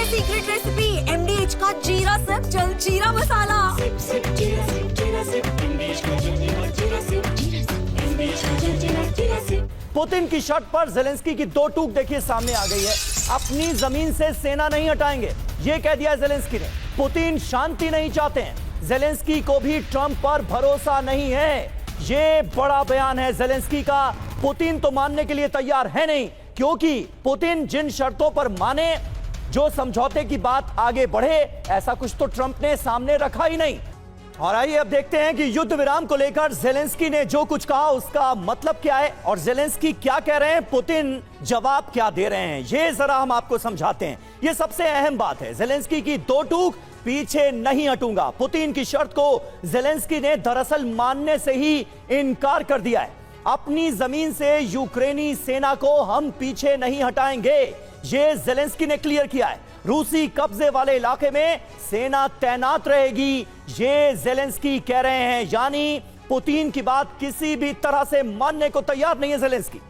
Secret recipe MDH का जीरा SIP जल जीरा मसाला। पुतिन की शर्त पर जेलेंस्की की दो टूक देखिए सामने आ गई है। अपनी जमीन से सेना नहीं हटाएंगे, ये कह दिया जेलेंस्की ने। पुतिन शांति नहीं चाहते हैं। जेलेंस्की को भी ट्रंप पर भरोसा नहीं है, ये बड़ा बयान है जेलेंस्की का। पुतिन तो मानने के लिए तैयार है नहीं, क्योंकि पुतिन जिन शर्तों पर माने, जो समझौते की बात आगे बढ़े, ऐसा कुछ तो ट्रंप ने सामने रखा ही नहीं। और आइए अब देखते हैं कि युद्ध विराम को लेकर जेलेंस्की ने जो कुछ कहा उसका मतलब क्या है और जेलेंस्की क्या कह रहे हैं, पुतिन जवाब क्या दे रहे हैं, ये जरा हम आपको समझाते हैं। ये सबसे अहम बात है, जेलेंस्की की दो टूक, पीछे नहीं हटूंगा। पुतिन की शर्त को जेलेंस्की ने दरअसल मानने से ही इनकार कर दिया है। अपनी जमीन से यूक्रेनी सेना को हम पीछे नहीं हटाएंगे, ये जेलेंस्की ने क्लियर किया है। रूसी कब्जे वाले इलाके में सेना तैनात रहेगी, ये जेलेंस्की कह रहे हैं। यानी पुतिन की बात किसी भी तरह से मानने को तैयार नहीं है जेलेंस्की।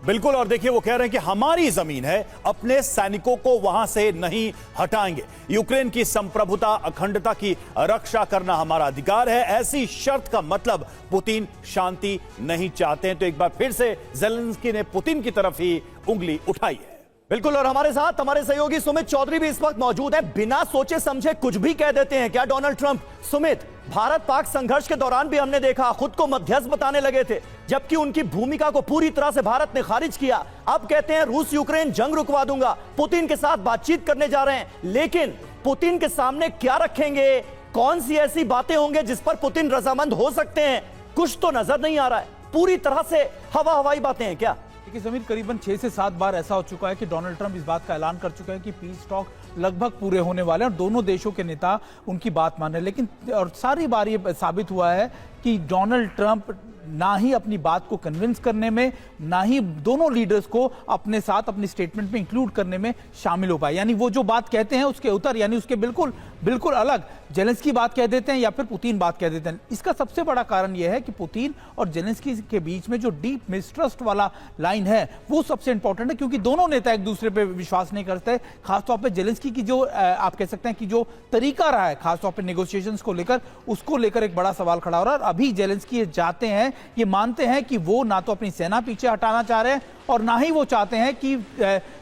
बिल्कुल, और देखिए वो कह रहे हैं कि हमारी जमीन है, अपने सैनिकों को वहां से नहीं हटाएंगे। यूक्रेन की संप्रभुता, अखंडता की रक्षा करना हमारा अधिकार है। ऐसी शर्त का मतलब पुतिन शांति नहीं चाहते हैं। तो एक बार फिर से जेलेंस्की ने पुतिन की तरफ ही उंगली उठाई है। बिल्कुल, और हमारे साथ हमारे सहयोगी सुमित चौधरी भी इस वक्त मौजूद है। बिना सोचे समझे कुछ भी कह देते हैं क्या डोनाल्ड ट्रंप? सुमित, भारत पाक संघर्ष के दौरान भी हमने देखा खुद को मध्यस्थ बताने लगे थे, जबकि उनकी भूमिका को पूरी तरह से भारत ने खारिज किया। अब कहते हैं रूस यूक्रेन जंग रुकवा दूंगा, पुतिन के साथ बातचीत करने जा रहे हैं। लेकिन पुतिन के सामने क्या रखेंगे? कौन सी ऐसी बातें होंगे जिस पर पुतिन रजामंद हो सकते हैं? कुछ तो नजर नहीं आ रहा है, पूरी तरह से हवाई बातें हैं क्या? देखिए समीर, करीबन 6 से 7 बार ऐसा हो चुका है कि डोनाल्ड ट्रंप इस बात का ऐलान कर चुके हैं कि पीस टॉक लगभग पूरे होने वाले हैं और दोनों देशों के नेता उनकी बात मान रहे हैं। लेकिन और सारी बार ये साबित हुआ है कि डोनाल्ड ट्रंप ना ही अपनी बात को कन्विंस करने में, ना ही दोनों लीडर्स को अपने साथ अपनी स्टेटमेंट में इंक्लूड करने में शामिल हो पाए। यानी वो जो बात कहते हैं उसके उत्तर, यानी उसके बिल्कुल अलग जेलेंस्की बात कह देते हैं या फिर पुतिन बात कह देते हैं। इसका सबसे बड़ा कारण यह है कि पुतिन और जेलेंस्की के बीच में जो डीप मिसट्रस्ट वाला लाइन है वो सबसे इंपॉर्टेंट है, क्योंकि दोनों नेता एक दूसरे पे विश्वास नहीं करते। खासतौर पर जेलेंस्की की जो आप कह सकते हैं कि जो तरीका रहा है खासतौर पर नेगोशिएशंस को लेकर, उसको लेकर एक बड़ा सवाल खड़ा हो रहा है। और अभी जेलेंस्की जाते हैं, ये मानते हैं कि वो ना तो अपनी सेना पीछे हटाना चाह रहे हैं और ना ही वो चाहते हैं कि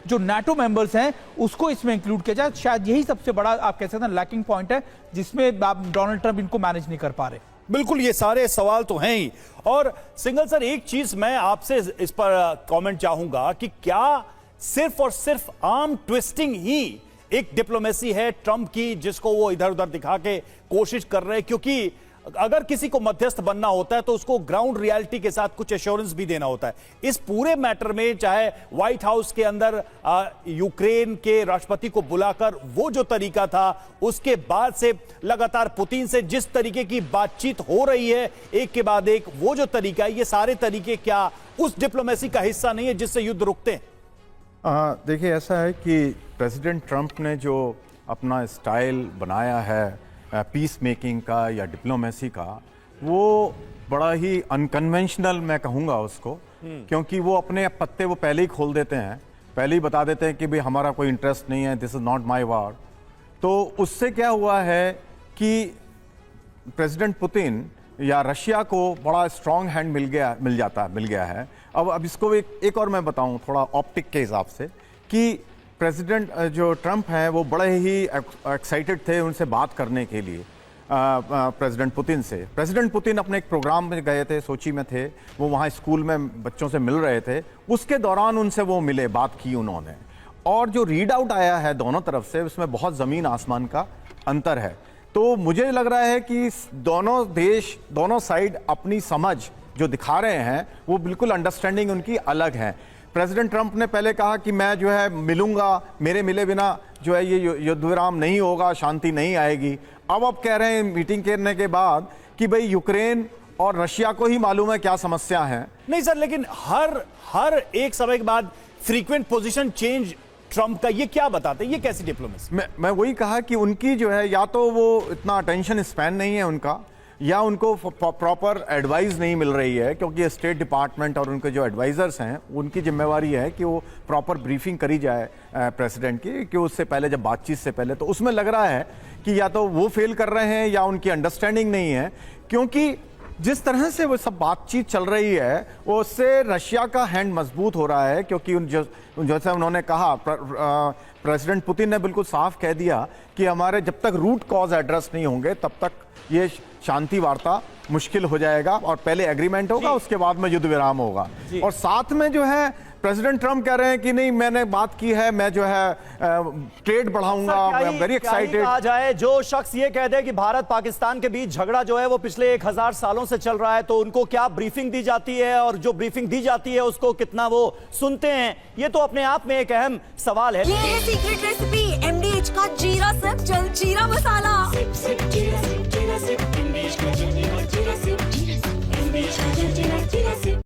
जो नाटो मेंबर्स हैं उसको इसमें इंक्लूड किया जाए। शायद यही सबसे बड़ा आप कह सकते हैं लैकिंग पॉइंट है, जिसमें डोनाल्ड ट्रंप इनको मैनेज नहीं कर पा रहे। बिल्कुल, ये सारे सवाल तो हैं ही। और सिंगल सर, एक चीज मैं आपसे इस पर कमेंट चाहूंगा कि क्या सिर्फ और सिर्फ आर्म ट्विस्टिंग ही एक डिप्लोमेसी है ट्रंप की, जिसको वो इधर उधर दिखा के कोशिश कर रहे हैं? क्योंकि अगर किसी को मध्यस्थ बनना होता है तो उसको ग्राउंड रियलिटी के साथ कुछ एश्योरेंस भी देना होता है। इस पूरे मैटर में चाहे व्हाइट हाउस के अंदर यूक्रेन के राष्ट्रपति को बुलाकर वो जो तरीका था, उसके बाद से लगातार पुतिन से जिस तरीके की बातचीत हो रही है एक के बाद एक, वो जो तरीका है, ये सारे तरीके क्या उस डिप्लोमेसी का हिस्सा नहीं है जिससे युद्ध रुकते हैं? देखिए, ऐसा है कि प्रेसिडेंट ट्रंप ने जो अपना स्टाइल बनाया है पीस मेकिंग का या डिप्लोमेसी का, वो बड़ा ही अनकन्वेंशनल मैं कहूँगा उसको, क्योंकि वो अपने पत्ते वो पहले ही खोल देते हैं, पहले ही बता देते हैं कि भाई हमारा कोई इंटरेस्ट नहीं है, दिस इज़ नॉट माय वार। तो उससे क्या हुआ है कि प्रेसिडेंट पुतिन या रशिया को बड़ा स्ट्रॉन्ग हैंड मिल गया है। अब इसको एक और मैं बताऊं थोड़ा ऑप्टिक के हिसाब से कि प्रेसिडेंट जो ट्रंप हैं वो बड़े ही एक्साइटेड थे उनसे बात करने के लिए प्रेसिडेंट पुतिन से। प्रेसिडेंट पुतिन अपने एक प्रोग्राम में गए थे, सोची में थे, वो वहाँ स्कूल में बच्चों से मिल रहे थे, उसके दौरान उनसे वो मिले, बात की उन्होंने। और जो रीड आउट आया है दोनों तरफ से, उसमें बहुत ज़मीन आसमान का अंतर है। तो मुझे लग रहा है कि दोनों देश, दोनों साइड अपनी समझ जो दिखा रहे हैं वो बिल्कुल अंडरस्टैंडिंग उनकी अलग है। प्रेसिडेंट ट्रंप ने पहले कहा कि मैं जो है मिलूंगा, मेरे मिले बिना जो है ये युद्ध विराम नहीं होगा, शांति नहीं आएगी। अब कह रहे हैं मीटिंग करने के बाद कि भाई यूक्रेन और रशिया को ही मालूम है क्या समस्या है। नहीं सर, लेकिन हर एक समय के बाद फ्रीक्वेंट पोजीशन चेंज ट्रंप का, ये क्या बताते हैं? ये कैसी डिप्लोमेसी? मैं वही कहा कि उनकी जो है, या तो वो इतना अटेंशन स्पैन नहीं है उनका, या उनको प्रॉपर एडवाइस नहीं मिल रही है, क्योंकि स्टेट डिपार्टमेंट और उनके जो एडवाइजर्स हैं उनकी जिम्मेवारी है कि वो प्रॉपर ब्रीफिंग करी जाए प्रेसिडेंट की, कि उससे पहले जब बातचीत से पहले, तो उसमें लग रहा है कि या तो वो फेल कर रहे हैं या उनकी अंडरस्टैंडिंग नहीं है, क्योंकि जिस तरह से वो सब बातचीत चल रही है उससे रशिया का हैंड मजबूत हो रहा है, क्योंकि जैसे उन्होंने कहा, प्रेसिडेंट पुतिन ने बिल्कुल साफ कह दिया कि हमारे जब तक रूट कॉज एड्रेस नहीं होंगे तब तक ये शांति वार्ता मुश्किल हो जाएगा, और पहले एग्रीमेंट होगा उसके बाद में युद्ध विराम होगा। और साथ में जो है प्रेसिडेंट ट्रम्प कह रहे हैं कि नहीं, मैंने बात की है, मैं जो है ट्रेड बढ़ाऊंगा, आई एम वेरी एक्साइटेड। आ जाए जो शख्स ये कह दे कि भारत पाकिस्तान के बीच झगड़ा जो है वो पिछले 1000 सालों से चल रहा है, तो उनको क्या ब्रीफिंग दी जाती है, और जो ब्रीफिंग दी जाती है उसको कितना वो सुनते हैं, ये तो अपने आप में एक अहम सवाल है। ये है सीक्रेट रेसिपी MDH का जीरा सिर्फ जलजीरा मसाला।